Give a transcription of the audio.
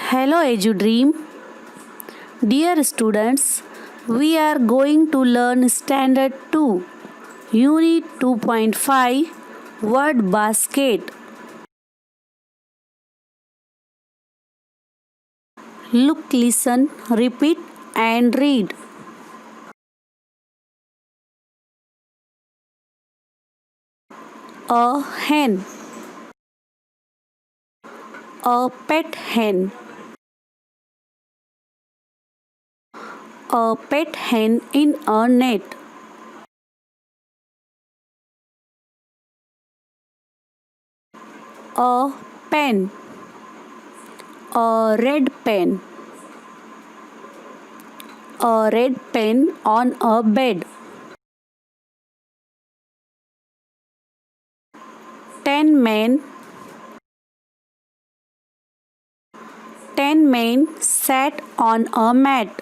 Hello EduDream. Dear students, we are going to learn Standard 2, Unit 2.5, Word Basket. Look, listen, repeat and read. A hen. A pet hen. A pet hen in a net. A pen. A red pen. A red pen on a bed. 10 men. 10 men sat on a mat.